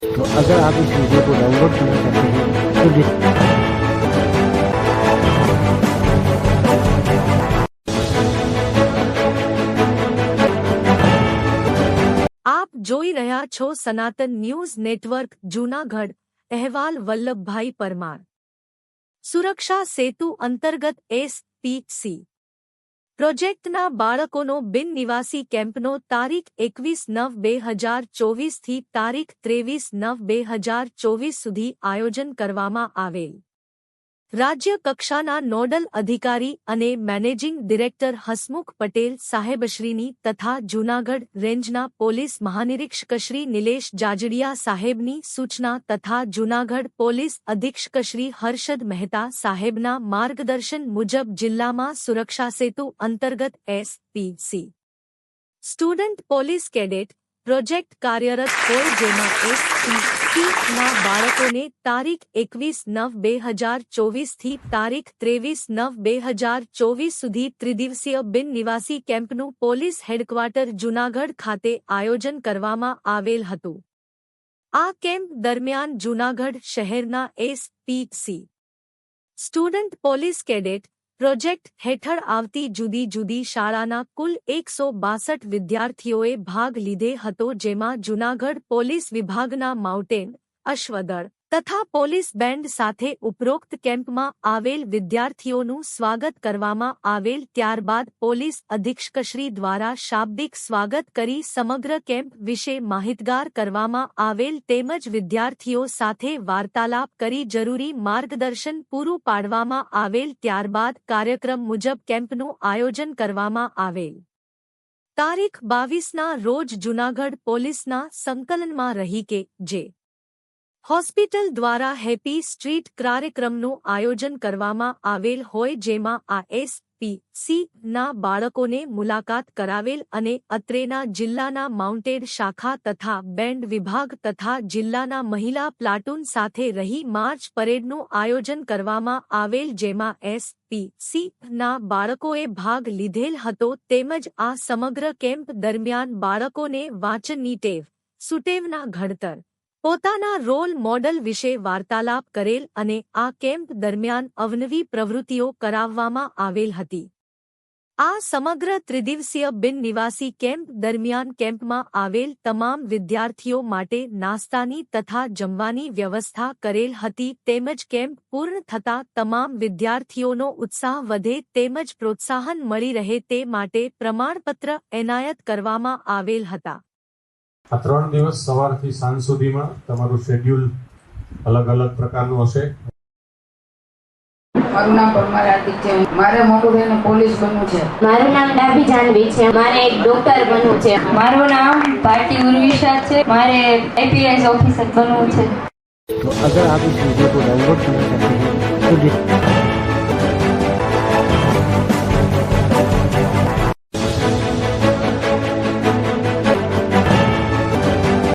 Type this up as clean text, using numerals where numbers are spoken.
तो अगर आप इस वीडियो को डाउनलोड करना चाहते हैं तो આપ જોઈ રહ્યા છો સનાતન ન્યૂઝ નેટવર્ક જૂનાગઢ। અહેવાલ વલ્લભભાઈ પરમાર। સુરક્ષા સેતુ અંતર્ગત SPC પ્રોજેક્ટના બાળકોનો બિન નિવાસી કેમ્પનો તારીખ 21/9/2024 થી તારીખ 23/9/2024 સુધી આયોજન કરવામાં આવેલ। રાજ્ય કક્ષાના નોડલ અધિકારી અને મેનેજિંગ ડિરેક્ટર હસમુખ પટેલ સાહેબશ્રીની તથા જૂનાગઢ રેન્જના પોલીસ મહાનિરીક્ષકશ્રી નિલેશ જાજડિયા સાહેબની સૂચના તથા જૂનાગઢ પોલીસ અધિક્ષકશ્રી હર્ષદ મહેતા સાહેબના માર્ગદર્શન મુજબ જિલ્લામાં સુરક્ષા સેતુ અંતર્ગત SPC student police cadet project કાર્યરત હોય જેમાં SPC ના બાળકોને તારીખ 21/9/2024 થી તારીખ 23/9/2024 સુધી ત્રિદિવસીય બિન નિવાસી કેમ્પનું પોલીસ હેડક્વાર્ટર જૂનાગઢ ખાતે આયોજન કરવામાં આવેલ હતું। આ કેમ્પ દરમિયાન જૂનાગઢ શહેરના SPC student police cadet project હેઠળ આવતી જુદી જુદી શાળાના કુલ 162 વિદ્યાર્થીઓએ ભાગ લીધે હતો જેમાં જૂનાગઢ પોલીસ વિભાગના માઉન્ટેન અશ્વદળ તથા પોલીસ બેન્ડ સાથે ઉપરોક્ત કેમ્પમાં આવેલ વિદ્યાર્થીઓનું સ્વાગત કરવામાં આવેલ। ત્યારબાદ પોલીસ અધિક્ષકશ્રી દ્વારા શાબ્દિક સ્વાગત કરી સમગ્ર કેમ્પ વિશે માહિતગાર કરવામાં આવેલ તેમજ વિદ્યાર્થીઓ સાથે વાર્તાલાપ કરી જરૂરી માર્ગદર્શન પૂરું પાડવામાં આવેલ। ત્યારબાદ કાર્યક્રમ મુજબ કેમ્પનું આયોજન કરવામાં આવેલ। તારીખ 22ના રોજ જૂનાગઢ પોલીસના સંકલનમાં રહી કે જે હોસ્પિટલ દ્વારા હેપી સ્ટ્રીટ કાર્યક્રમનું આયોજન કરવામાં આવેલ હોય જેમાં આ SPC ના બાળકોને મુલાકાત કરાવેલ અને અત્રેના જિલ્લાના માઉન્ટેડ શાખા તથા બેન્ડ વિભાગ તથા જિલ્લાના મહિલા પ્લાટૂન સાથે રહી માર્ચ પરેડનું આયોજન કરવામાં આવેલ જેમાં SPC ના બાળકોએ ભાગ લીધેલ હતો તેમજ આ સમગ્ર કેમ્પ દરમિયાન બાળકોને વાંચનની ટેવ સુટેવના ઘડતર પોતાના રોલ મોડલ વિશે વાર્તાલાપ કરેલ અને આ કેમ્પ દરમિયાન અવનવી પ્રવૃત્તિઓ કરાવવામાં આવેલ હતી। આ સમગ્ર ત્રિદિવસીય બિન નિવાસી કેમ્પ દરમિયાન કેમ્પમાં આવેલ તમામ વિદ્યાર્થીઓ માટે નાસ્તાની તથા જમવાની વ્યવસ્થા કરેલ હતી તેમજ કેમ્પ પૂર્ણ થતા તમામ વિદ્યાર્થીઓનો ઉત્સાહ વધે તેમજ પ્રોત્સાહન મળી રહે તે માટે પ્રમાણપત્ર એનાયત કરવામાં આવેલ હતા। આ 3 દિવસ સવારથી સાંજ સુધીમાં તમારું શેડ્યુલ અલગ અલગ પ્રકારનું હશે। મારું નામ પરમાર હાર્દિક છે। મારે મોટું થઈને પોલીસ બનવું છે। મારું નામ ડાભી જાનવી છે। મારે એક ડોક્ટર બનવું છે। મારું નામ ભારતી ઉર્વિશા છે। મારે IPS ऑफिसर बनવું છે। तो अगर आप इस वीडियो को डाउनलोड करना चाहते हैं तो